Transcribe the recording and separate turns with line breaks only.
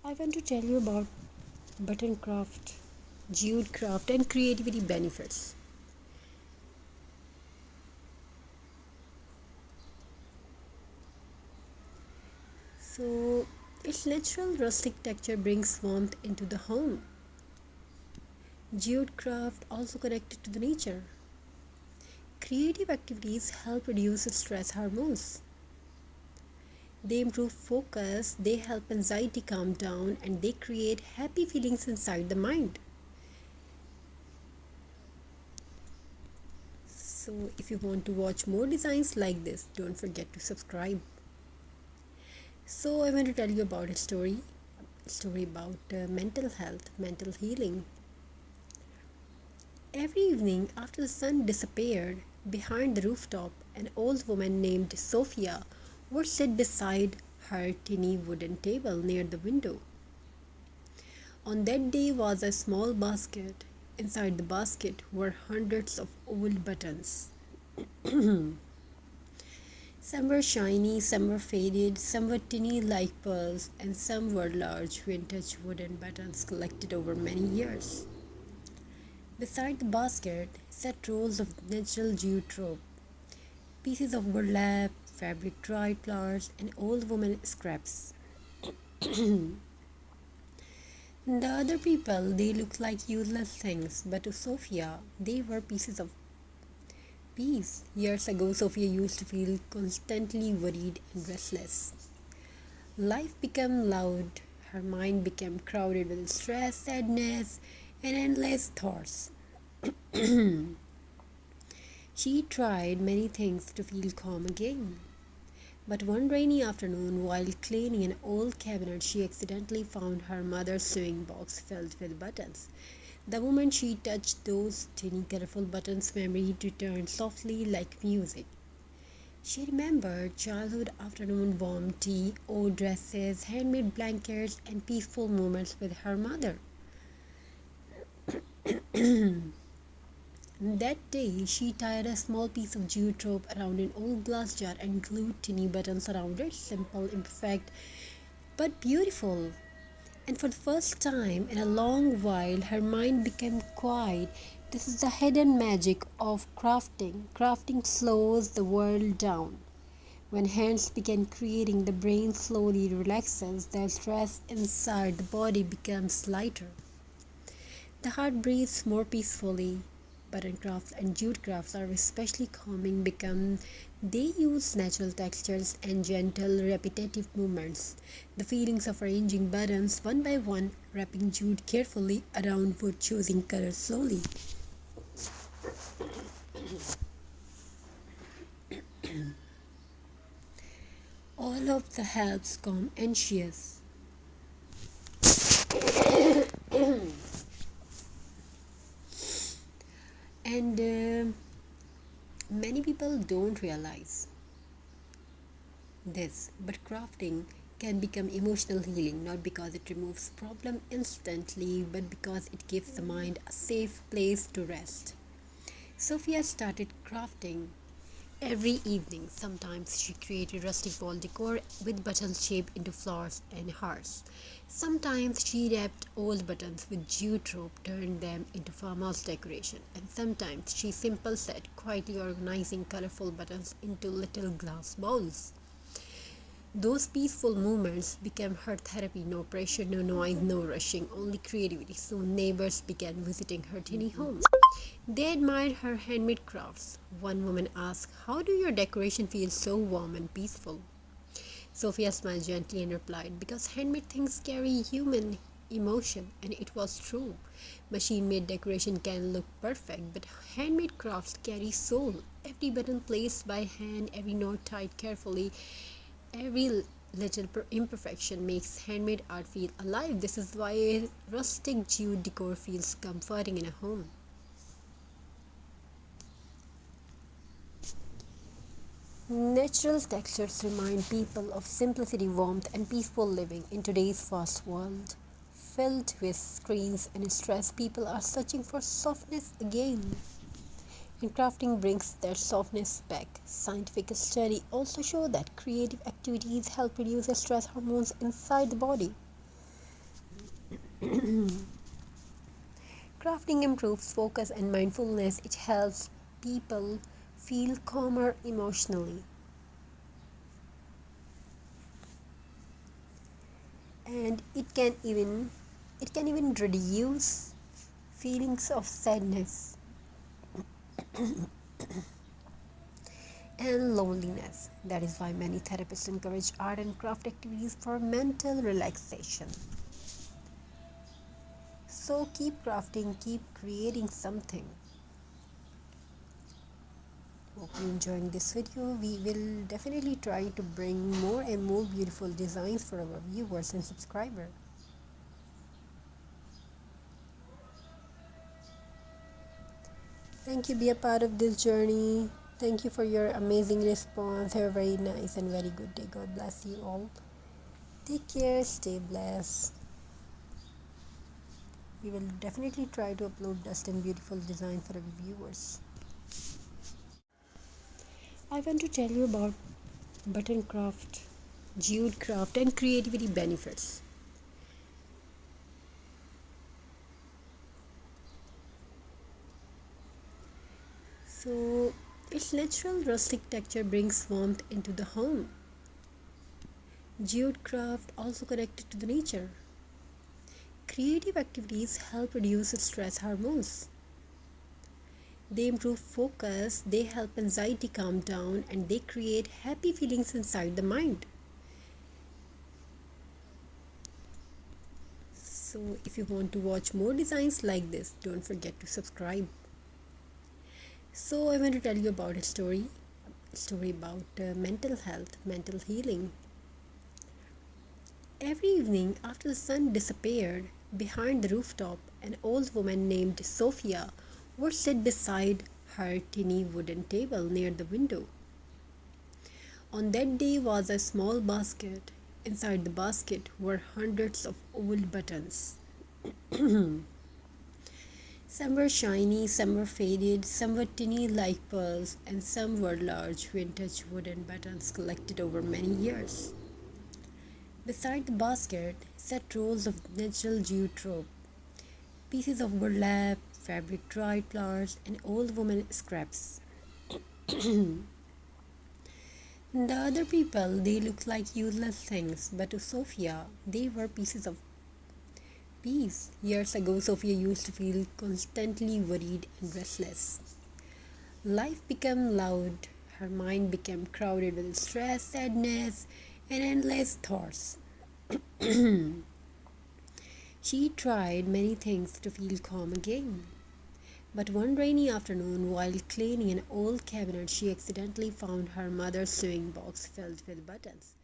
I want to tell you about button craft, jute craft, and creativity benefits. So, its natural rustic texture brings warmth into the home. Jute craft also connected to the nature. Creative activities help reduce stress hormones. They improve focus, they help anxiety calm down, and they create happy feelings inside the mind. So, if you want to watch more designs like this, don't forget to subscribe. So, I want to tell you about a story about mental health, mental healing. Every evening after the sun disappeared behind the rooftop, an old woman named Sophia would sit beside her tiny wooden table near the window. On that day was a small basket. Inside the basket were hundreds of old buttons. Some were shiny, some were faded, some were tiny like pearls, and some were large vintage wooden buttons collected over many years. Beside the basket sat rolls of natural jute rope, pieces of burlap, fabric dried flowers, and old woman scraps. The other people, they looked like useless things, but to Sophia, they were pieces of peace. Years ago, Sophia used to feel constantly worried and restless. Life became loud, her mind became crowded with stress, sadness, and endless thoughts. She tried many things to feel calm again. But one rainy afternoon, while cleaning an old cabinet, she accidentally found her mother's sewing box filled with buttons. The moment she touched those tiny colorful buttons, memory returned softly like music. She remembered childhood afternoon warm tea, old dresses, handmade blankets, and peaceful moments with her mother. That day, she tied a small piece of jute rope around an old glass jar and glued tiny buttons around it. Simple, imperfect, but beautiful. And for the first time in a long while, her mind became quiet. This is the hidden magic of crafting. Crafting slows the world down. When hands begin creating, the brain slowly relaxes, the stress inside the body becomes lighter. The heart breathes more peacefully. Button crafts and jute crafts are especially calming because they use natural textures and gentle, repetitive movements. The feelings of arranging buttons one by one, wrapping jute carefully around wood, choosing colors slowly. All of the helps calm anxious. And many people don't realize this, but crafting can become emotional healing not because it removes problem instantly, but because it gives the mind a safe place to rest. Sophia started crafting every evening. Sometimes she created rustic wall decor with buttons shaped into flowers and hearts. Sometimes she wrapped old buttons with jute rope, turned them into farmhouse decoration. And sometimes she simply sat quietly organizing colorful buttons into little glass bowls. Those peaceful moments became her therapy. No pressure, no noise, no rushing, only creativity. Soon neighbors began visiting her tiny home. They admired her handmade crafts. One woman asked, "How do your decoration feel so warm and peaceful?" Sophia smiled gently and replied, "Because handmade things carry human emotion." And it was true. Machine made decoration can look perfect, but handmade crafts carry soul. Every button placed by hand, every knot tied carefully, every little imperfection makes handmade art feel alive. This is why rustic jute decor feels comforting in a home. Natural textures remind people of simplicity, warmth, and peaceful living in today's fast world. Filled with screens and stress, people are searching for softness again. And crafting brings that softness back. Scientific studies also show that creative activities help reduce the stress hormones inside the body. Crafting improves focus and mindfulness. It helps people feel calmer emotionally. And it can even reduce feelings of sadness and loneliness. That is why many therapists encourage art and craft activities for mental relaxation. So keep crafting, keep creating something. Hope you enjoying this video. We will definitely try to bring more and more beautiful designs for our viewers and subscribers. Thank you, be a part of this journey. Thank you for your amazing response. Have a very nice and very good day. God bless you all. Take care, stay blessed. We will definitely try to upload best and beautiful designs for our viewers. I want to tell you about button craft, jute craft, and creativity benefits. So, its natural rustic texture brings warmth into the home. Jute craft also connected to the nature. Creative activities help reduce stress hormones. They improve focus, they help anxiety calm down, and they create happy feelings inside the mind. So, if you want to watch more designs like this, don't forget to subscribe. So, I want to tell you about a story about mental health, mental healing. Every evening after the sun disappeared behind the rooftop, an old woman named Sophia would sit beside her tiny wooden table near the window. On that day was a small basket. Inside the basket were hundreds of old buttons. Some were shiny, some were faded, some were tiny like pearls, and some were large vintage wooden buttons collected over many years. Beside the basket sat rolls of natural jute rope, pieces of burlap, fabric dried flowers, and old woman scraps. The other people, they looked like useless things, but to Sophia, they were pieces of peace. Years ago, Sophia used to feel constantly worried and restless. Life became loud, her mind became crowded with stress, sadness, and endless thoughts. She tried many things to feel calm again. But one rainy afternoon, while cleaning an old cabinet, she accidentally found her mother's sewing box filled with buttons.